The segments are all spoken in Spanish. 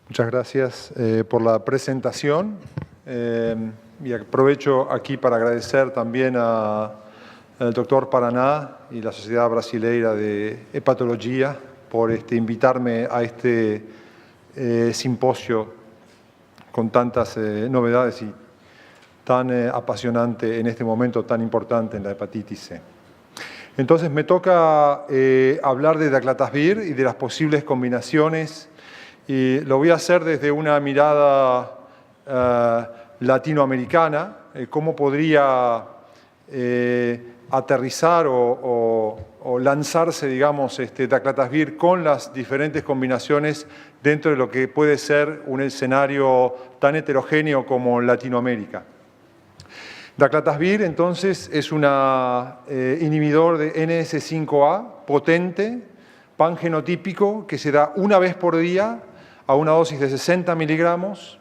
Muchas gracias por la presentación y aprovecho aquí para agradecer también al doctor Paraná y la Sociedad Brasileira de Hepatología por invitarme a este simposio con tantas novedades y tan apasionante en este momento tan importante en la hepatitis C. Entonces me toca hablar de daclatasvir y de las posibles combinaciones, y lo voy a hacer desde una mirada latinoamericana, cómo podría aterrizar o lanzarse, digamos, daclatasvir con las diferentes combinaciones dentro de lo que puede ser un escenario tan heterogéneo como Latinoamérica. Daclatasvir, entonces, es un inhibidor de NS5A potente, pangenotípico, que se da una vez por día a una dosis de 60 miligramos,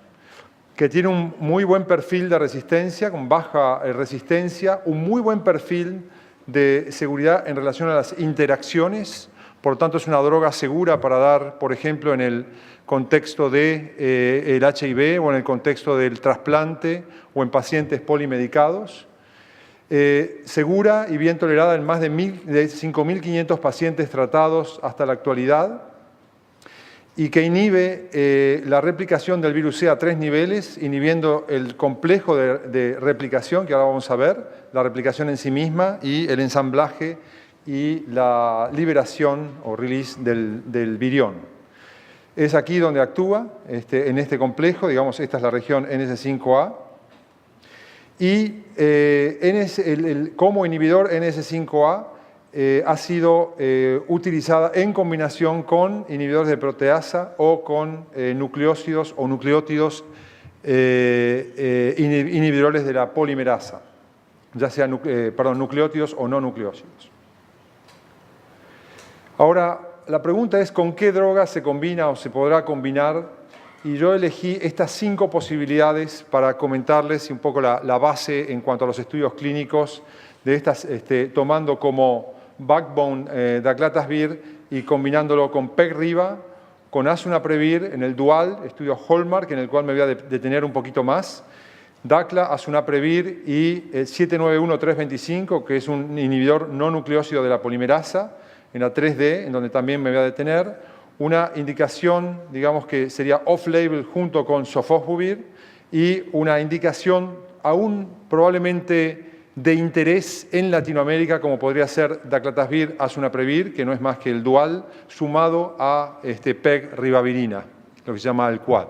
que tiene un muy buen perfil de resistencia, con baja resistencia, un muy buen perfil de seguridad en relación a las interacciones. Por lo tanto, es una droga segura para dar, por ejemplo, en el contexto del HIV o en el contexto del trasplante o en pacientes polimedicados. Segura y bien tolerada en más de 5.500 pacientes tratados hasta la actualidad, y que inhibe la replicación del virus C a 3 niveles, inhibiendo el complejo de replicación, que ahora vamos a ver, la replicación en sí misma y el ensamblaje y la liberación o release del virión. Es aquí donde actúa, en este complejo, digamos, esta es la región NS5A, y como inhibidor NS5A ha sido utilizada en combinación con inhibidores de proteasa o con nucleócidos o nucleótidos inhibidores de la polimerasa, ya sea nucleótidos o no nucleócidos. Ahora, la pregunta es ¿con qué droga se combina o se podrá combinar? Y yo elegí estas 5 posibilidades para comentarles un poco la base en cuanto a los estudios clínicos de estas, tomando como backbone daclatasvir y combinándolo con PEG-RIBA, con asunaprevir en el dual, estudio Hallmark, en el cual me voy a detener un poquito más, dacla, asunaprevir y 791-325, que es un inhibidor no nucleócido de la polimerasa, en la 3D, en donde también me voy a detener, una indicación, digamos que sería off-label junto con sofosbuvir, y una indicación aún probablemente de interés en Latinoamérica, como podría ser daclatasvir, asunaprevir, que no es más que el dual, sumado a PEG-ribavirina, lo que se llama el quad.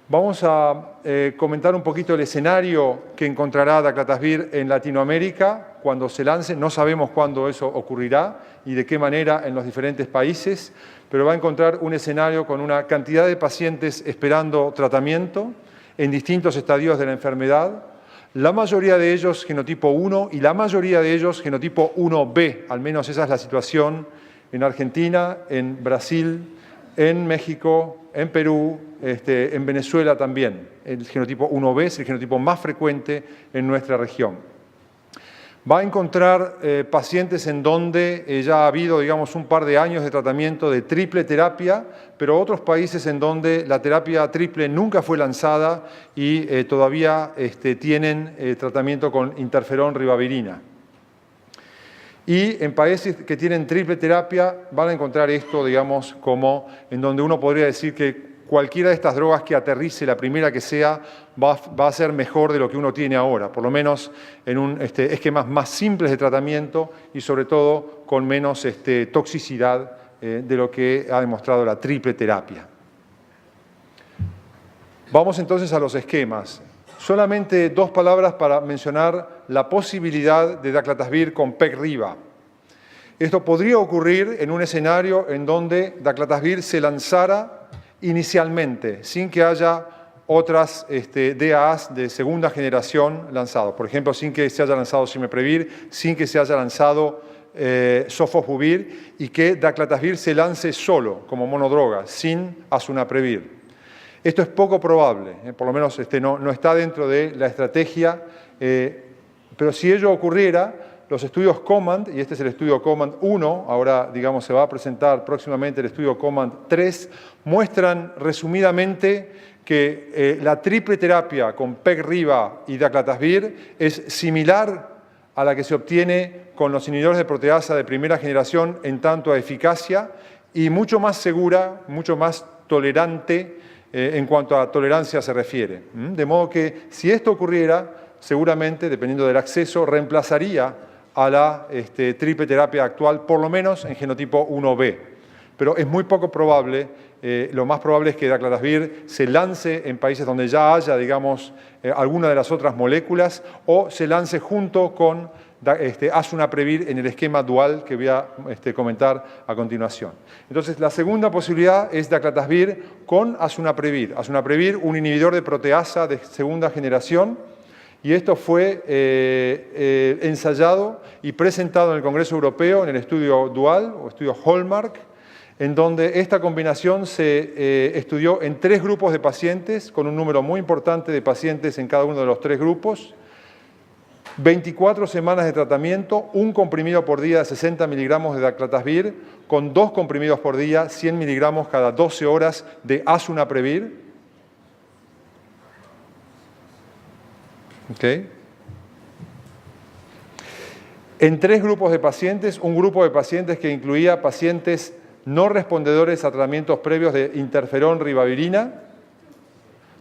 Vamos a comentar un poquito el escenario que encontrará daclatasvir en Latinoamérica cuando se lance. No sabemos cuándo eso ocurrirá y de qué manera en los diferentes países, pero va a encontrar un escenario con una cantidad de pacientes esperando tratamiento en distintos estadios de la enfermedad, la mayoría de ellos genotipo 1 y la mayoría de ellos genotipo 1B, al menos esa es la situación en Argentina, en Brasil, en México, en Perú, en Venezuela también. El genotipo 1B es el genotipo más frecuente en nuestra región. Va a encontrar pacientes en donde ya ha habido, digamos, un par de años de tratamiento de triple terapia, pero otros países en donde la terapia triple nunca fue lanzada y todavía tienen tratamiento con interferón ribavirina. Y en países que tienen triple terapia van a encontrar esto, digamos, como en donde uno podría decir que cualquiera de estas drogas que aterrice, la primera que sea, va a ser mejor de lo que uno tiene ahora, por lo menos en esquemas más simples de tratamiento y sobre todo con menos toxicidad de lo que ha demostrado la triple terapia. Vamos entonces a los esquemas. Solamente 2 palabras para mencionar la posibilidad de daclatasvir con PEG-RIBA. Esto podría ocurrir en un escenario en donde daclatasvir se lanzara inicialmente, sin que haya otras DAAs de segunda generación lanzados. Por ejemplo, sin que se haya lanzado simeprevir, sin que se haya lanzado sofosbuvir, y que daclatasvir se lance solo, como monodroga, sin asunaprevir. Esto es poco probable, por lo menos no está dentro de la estrategia, pero si ello ocurriera, los estudios COMAND, y este es el estudio COMAND 1, ahora digamos se va a presentar próximamente el estudio COMAND 3, muestran resumidamente que la triple terapia con PEG-RIBA y daclatasvir es similar a la que se obtiene con los inhibidores de proteasa de primera generación en tanto a eficacia y mucho más segura, mucho más tolerante en cuanto a tolerancia se refiere. De modo que si esto ocurriera, seguramente, dependiendo del acceso, reemplazaría a la triple terapia actual, por lo menos en genotipo 1B. Pero es muy poco probable, lo más probable es que daclatasvir se lance en países donde ya haya, digamos, alguna de las otras moléculas o se lance junto con asunaprevir en el esquema dual que voy a comentar a continuación. Entonces, la segunda posibilidad es daclatasvir con asunaprevir. Asunaprevir, un inhibidor de proteasa de segunda generación, y esto fue ensayado y presentado en el Congreso Europeo en el estudio dual o estudio Hallmark, en donde esta combinación se estudió en 3 grupos de pacientes, con un número muy importante de pacientes en cada uno de los 3 grupos, 24 semanas de tratamiento, un comprimido por día de 60 miligramos de daclatasvir, con 2 comprimidos por día, 100 miligramos cada 12 horas de asunaprevir. ¿Okay? En 3 grupos de pacientes, un grupo de pacientes que incluía pacientes no respondedores a tratamientos previos de interferón ribavirina,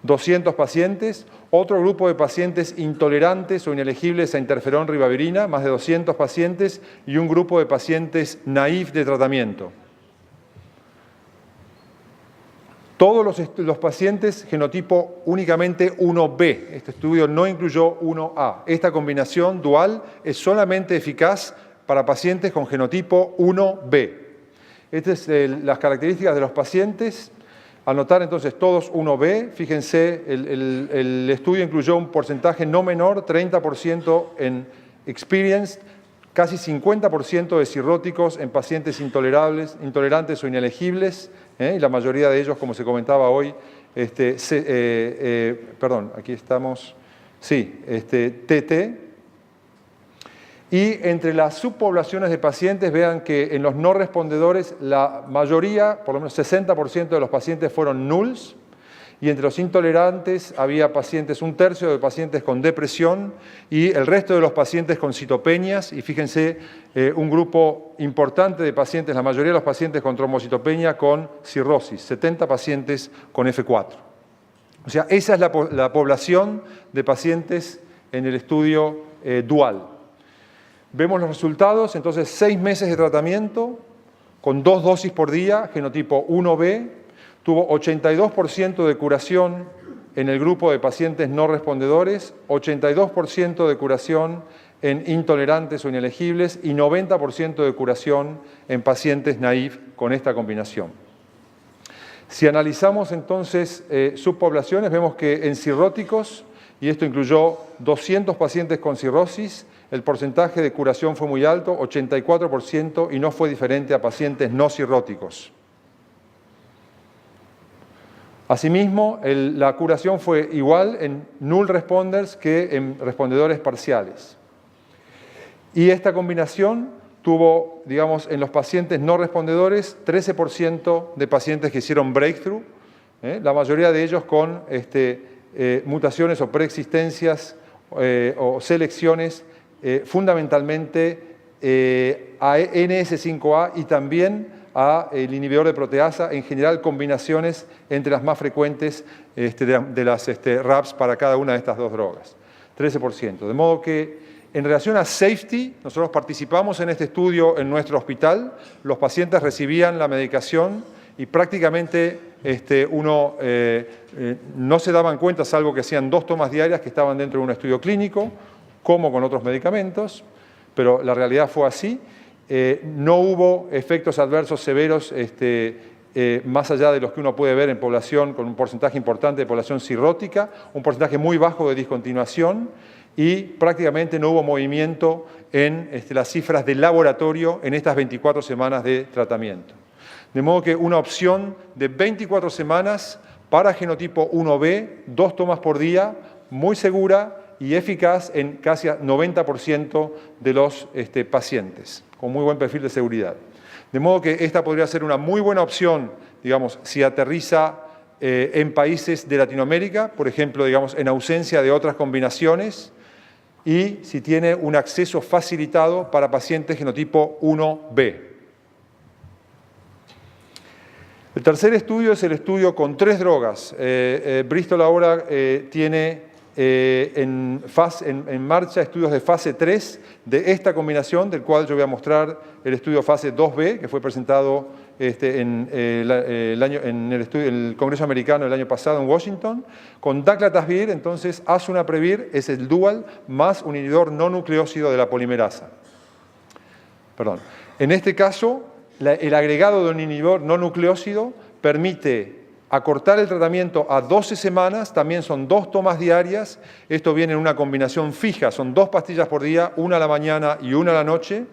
200 pacientes, otro grupo de pacientes intolerantes o inelegibles a interferón ribavirina, más de 200 pacientes, y un grupo de pacientes naïf de tratamiento. Todos los pacientes genotipo únicamente 1B. Este estudio no incluyó 1A. Esta combinación dual es solamente eficaz para pacientes con genotipo 1B. Estas son las características de los pacientes. Anotar entonces todos 1B. Fíjense, el estudio incluyó un porcentaje no menor, 30% en experienced, casi 50% de cirróticos en pacientes intolerantes o inelegibles, y la mayoría de ellos, como se comentaba hoy, aquí estamos, sí, TT. Y entre las subpoblaciones de pacientes, vean que en los no respondedores, la mayoría, por lo menos 60% de los pacientes fueron nulls, y entre los intolerantes había pacientes, 1/3 de pacientes con depresión y el resto de los pacientes con citopenias. Y fíjense, un grupo importante de pacientes, la mayoría de los pacientes con trombocitopenia con cirrosis, 70 pacientes con F4. O sea, esa es la población de pacientes en el estudio dual. Vemos los resultados, entonces 6 meses de tratamiento con 2 dosis por día, genotipo 1B, tuvo 82% de curación en el grupo de pacientes no respondedores, 82% de curación en intolerantes o inelegibles y 90% de curación en pacientes naïf con esta combinación. Si analizamos entonces subpoblaciones, vemos que en cirróticos, y esto incluyó 200 pacientes con cirrosis, el porcentaje de curación fue muy alto, 84%, y no fue diferente a pacientes no cirróticos. Asimismo, la curación fue igual en null responders que en respondedores parciales. Y esta combinación tuvo, digamos, en los pacientes no respondedores, 13% de pacientes que hicieron breakthrough, la mayoría de ellos con mutaciones o preexistencias o selecciones fundamentalmente a NS5A y también a el inhibidor de proteasa, en general combinaciones entre las más frecuentes de las RAPs para cada una de estas 2 drogas, 13%. De modo que en relación a safety, nosotros participamos en este estudio en nuestro hospital, los pacientes recibían la medicación y prácticamente no se daban cuenta, salvo que hacían 2 tomas diarias que estaban dentro de un estudio clínico, como con otros medicamentos, pero la realidad fue así. No hubo efectos adversos severos más allá de los que uno puede ver en población con un porcentaje importante de población cirrótica, un porcentaje muy bajo de discontinuación y prácticamente no hubo movimiento en las cifras de laboratorio en estas 24 semanas de tratamiento. De modo que una opción de 24 semanas para genotipo 1B, 2 tomas por día, muy segura y eficaz en casi 90% de los pacientes, con muy buen perfil de seguridad. De modo que esta podría ser una muy buena opción, digamos, si aterriza en países de Latinoamérica, por ejemplo, digamos, en ausencia de otras combinaciones, y si tiene un acceso facilitado para pacientes genotipo 1B. El tercer estudio es el estudio con 3 drogas. Bristol ahora tiene en marcha estudios de fase 3 de esta combinación, del cual yo voy a mostrar el estudio fase 2B, que fue presentado en el Congreso Americano el año pasado en Washington, con daclatasvir, entonces asunaprevir es el dual más un inhibidor no nucleósido de la polimerasa. Perdón. En este caso, el agregado de un inhibidor no nucleósido permite acortar el tratamiento a 12 semanas, también son 2 tomas diarias, esto viene en una combinación fija, son 2 pastillas por día, una a la mañana y una a la noche,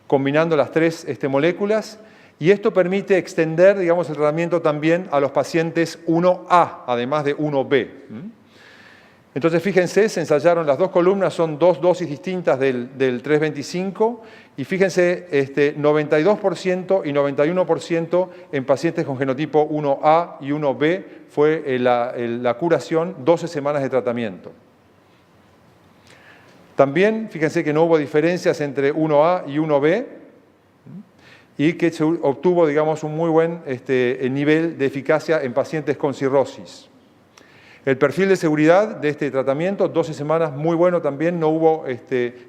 combinando las 3 moléculas, y esto permite extender, digamos, el tratamiento también a los pacientes 1A, además de 1B. Entonces, fíjense, se ensayaron las 2 columnas, son 2 dosis distintas del 325, y fíjense, 92% y 91% en pacientes con genotipo 1A y 1B fue la curación, 12 semanas de tratamiento. También, fíjense que no hubo diferencias entre 1A y 1B, y que se obtuvo, digamos, un muy buen nivel de eficacia en pacientes con cirrosis. El perfil de seguridad de este tratamiento, 12 semanas, muy bueno también, no hubo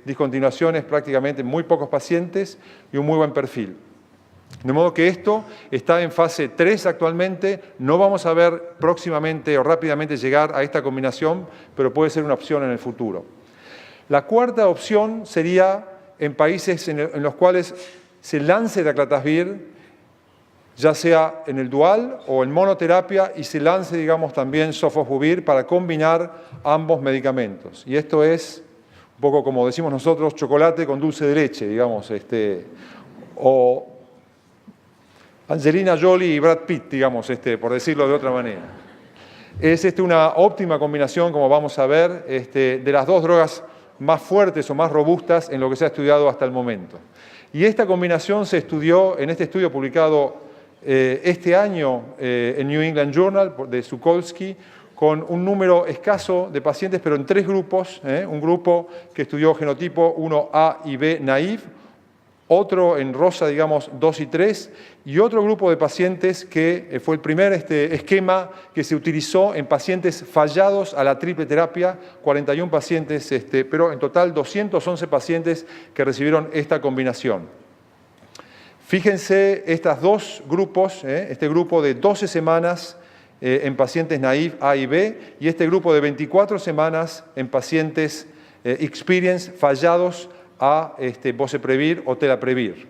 discontinuaciones prácticamente en muy pocos pacientes y un muy buen perfil. De modo que esto está en fase 3 actualmente, no vamos a ver próximamente o rápidamente llegar a esta combinación, pero puede ser una opción en el futuro. La cuarta opción sería en países en los cuales se lance daclatasvir, ya sea en el dual o en monoterapia, y se lance, digamos, también sofosbuvir para combinar ambos medicamentos. Y esto es un poco como decimos nosotros, chocolate con dulce de leche, digamos, o Angelina Jolie y Brad Pitt, digamos, por decirlo de otra manera. Es una óptima combinación, como vamos a ver, de las 2 drogas más fuertes o más robustas en lo que se ha estudiado hasta el momento. Y esta combinación se estudió en este estudio publicado este año en New England Journal de Zukolski, con un número escaso de pacientes, pero en 3 grupos. Un grupo que estudió genotipo 1A y B naive, otro en rosa, digamos, 2 y 3, y otro grupo de pacientes que fue el primer esquema que se utilizó en pacientes fallados a la triple terapia, 41 pacientes, pero en total 211 pacientes que recibieron esta combinación. Fíjense estos 2 grupos, este grupo de 12 semanas en pacientes naive A y B, y este grupo de 24 semanas en pacientes experience fallados a boceprevir o telaprevir.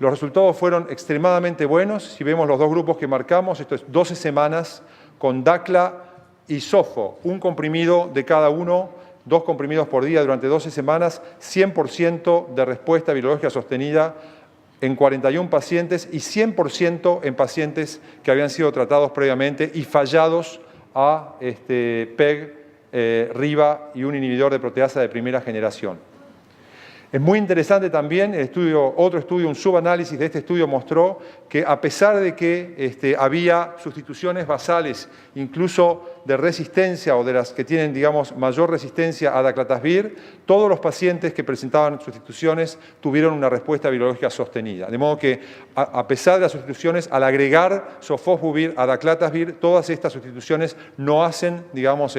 Los resultados fueron extremadamente buenos. Si vemos los 2 grupos que marcamos, esto es 12 semanas con dacla y sofo, un comprimido de cada uno, 2 comprimidos por día durante 12 semanas, 100% de respuesta virológica sostenida en 41 pacientes y 100% en pacientes que habían sido tratados previamente y fallados a PEG, RIBA y un inhibidor de proteasa de primera generación. Es muy interesante también, otro estudio, un subanálisis de este estudio mostró que a pesar de que había sustituciones basales, incluso de resistencia o de las que tienen, digamos, mayor resistencia a daclatasvir, todos los pacientes que presentaban sustituciones tuvieron una respuesta virológica sostenida. De modo que, a pesar de las sustituciones, al agregar sofosbuvir a daclatasvir, todas estas sustituciones no hacen, digamos,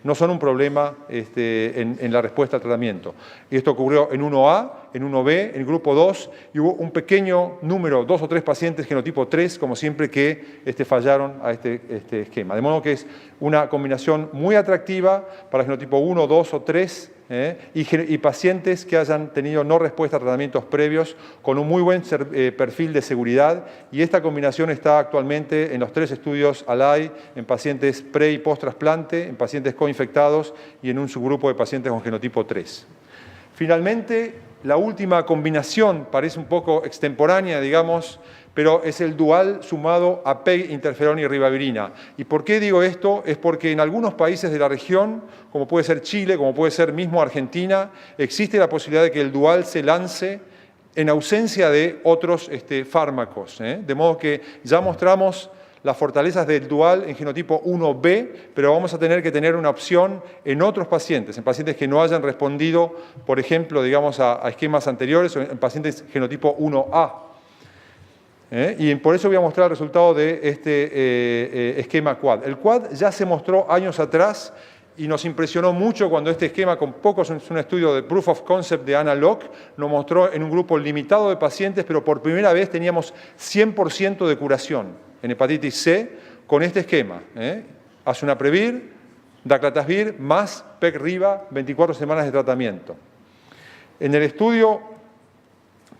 no son un problema en la respuesta al tratamiento. Y esto ocurrió en 1A, en 1B, en el grupo 2, y hubo un pequeño número, 2 o 3 pacientes genotipo 3, como siempre, que fallaron a este esquema. De modo que es una combinación muy atractiva para genotipo 1, 2 o 3, y pacientes que hayan tenido no respuesta a tratamientos previos con un muy buen perfil de seguridad, y esta combinación está actualmente en los 3 estudios ALAI, en pacientes pre y post trasplante, en pacientes coinfectados y en un subgrupo de pacientes con genotipo 3. Finalmente, la última combinación, parece un poco extemporánea, digamos, pero es el dual sumado a PEG, interferón y ribavirina. ¿Y por qué digo esto? Es porque en algunos países de la región, como puede ser Chile, como puede ser mismo Argentina, existe la posibilidad de que el dual se lance en ausencia de otros fármacos. De modo que ya mostramos las fortalezas del dual en genotipo 1B, pero vamos a tener que tener una opción en otros pacientes, en pacientes que no hayan respondido, por ejemplo, digamos, a esquemas anteriores, o en pacientes genotipo 1A. Y por eso voy a mostrar el resultado de este esquema QUAD. El QUAD ya se mostró años atrás y nos impresionó mucho cuando este esquema, con pocos, es un estudio de Proof of Concept de Anna Locke, nos mostró en un grupo limitado de pacientes, pero por primera vez teníamos 100% de curación en hepatitis C con este esquema. Asunaprevir, daclatasvir más PEG-RIBA, 24 semanas de tratamiento. En el estudio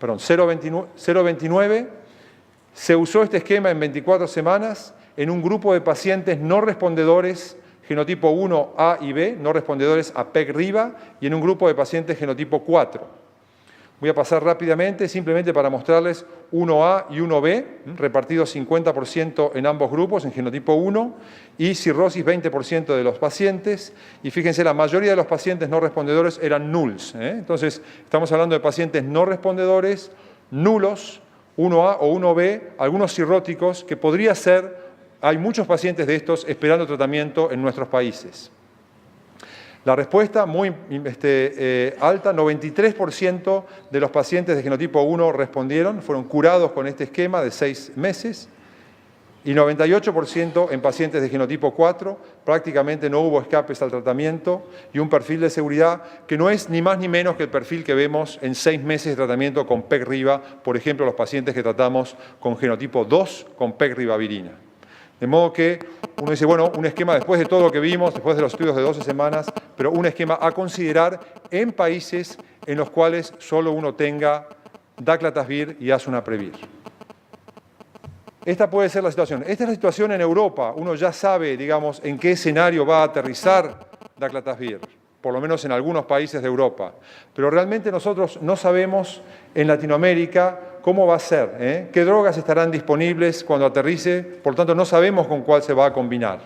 029 se usó este esquema en 24 semanas en un grupo de pacientes no respondedores genotipo 1A y B, no respondedores a PEG-RIBA, y en un grupo de pacientes genotipo 4. Voy a pasar rápidamente, simplemente para mostrarles 1A y 1B, repartidos 50% en ambos grupos, en genotipo 1, y cirrosis 20% de los pacientes. Y fíjense, la mayoría de los pacientes no respondedores eran nuls. Entonces, estamos hablando de pacientes no respondedores, nulos, 1A o 1B, algunos cirróticos, que podría ser, hay muchos pacientes de estos esperando tratamiento en nuestros países. La respuesta muy alta, 93% de los pacientes de genotipo 1 respondieron, fueron curados con este esquema de 6 meses, y 98% en pacientes de genotipo 4, prácticamente no hubo escapes al tratamiento, y un perfil de seguridad que no es ni más ni menos que el perfil que vemos en 6 meses de tratamiento con PEG-RIBA, por ejemplo, los pacientes que tratamos con genotipo 2 con PEG-ribavirina. De modo que uno dice, bueno, un esquema después de todo lo que vimos, después de los estudios de 12 semanas, pero un esquema a considerar en países en los cuales solo uno tenga daclatasvir y asunaprevir. Esta puede ser la situación. Esta es la situación en Europa. Uno ya sabe, digamos, en qué escenario va a aterrizar daclatasvir, por lo menos en algunos países de Europa. Pero realmente nosotros no sabemos en Latinoamérica cómo va a ser, qué drogas estarán disponibles cuando aterrice, por lo tanto no sabemos con cuál se va a combinar.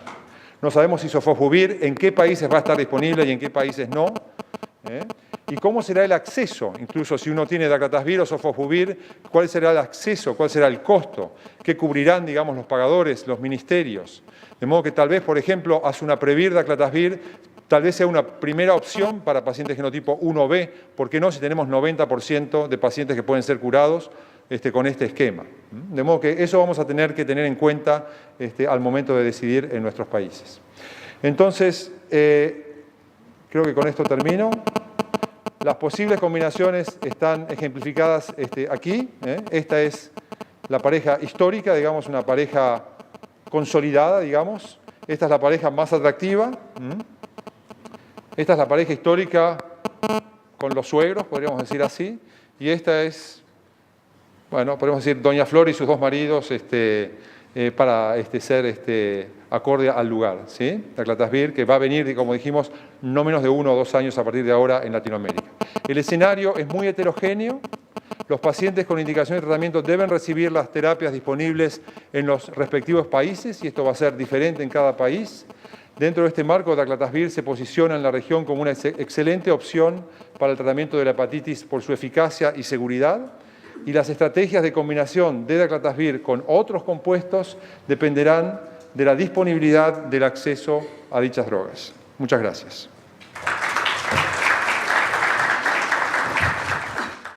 No sabemos si sofosbuvir, en qué países va a estar disponible y en qué países no. Y cómo será el acceso, incluso si uno tiene daclatasvir o sofosbuvir, cuál será el acceso, cuál será el costo, qué cubrirán, digamos, los pagadores, los ministerios. De modo que tal vez, por ejemplo, asunaprevir, daclatasvir, tal vez sea una primera opción para pacientes genotipo 1B, ¿por qué no? Si tenemos 90% de pacientes que pueden ser curados con este esquema. De modo que eso vamos a tener que tener en cuenta al momento de decidir en nuestros países. Entonces, creo que con esto termino. Las posibles combinaciones están ejemplificadas aquí. Esta es la pareja histórica, digamos, una pareja consolidada, digamos. Esta es la pareja más atractiva. Esta es la pareja histórica con los suegros, podríamos decir así. Y esta es, bueno, podemos decir Doña Flor y sus dos maridos para ser acorde al lugar. ¿Sí? Daclatasvir, que va a venir, como dijimos, no menos de 1 o 2 años a partir de ahora en Latinoamérica. El escenario es muy heterogéneo. Los pacientes con indicación de tratamiento deben recibir las terapias disponibles en los respectivos países y esto va a ser diferente en cada país. Dentro de este marco, daclatasvir se posiciona en la región como una excelente opción para el tratamiento de la hepatitis por su eficacia y seguridad. Y las estrategias de combinación de daclatasvir con otros compuestos dependerán de la disponibilidad del acceso a dichas drogas. Muchas gracias.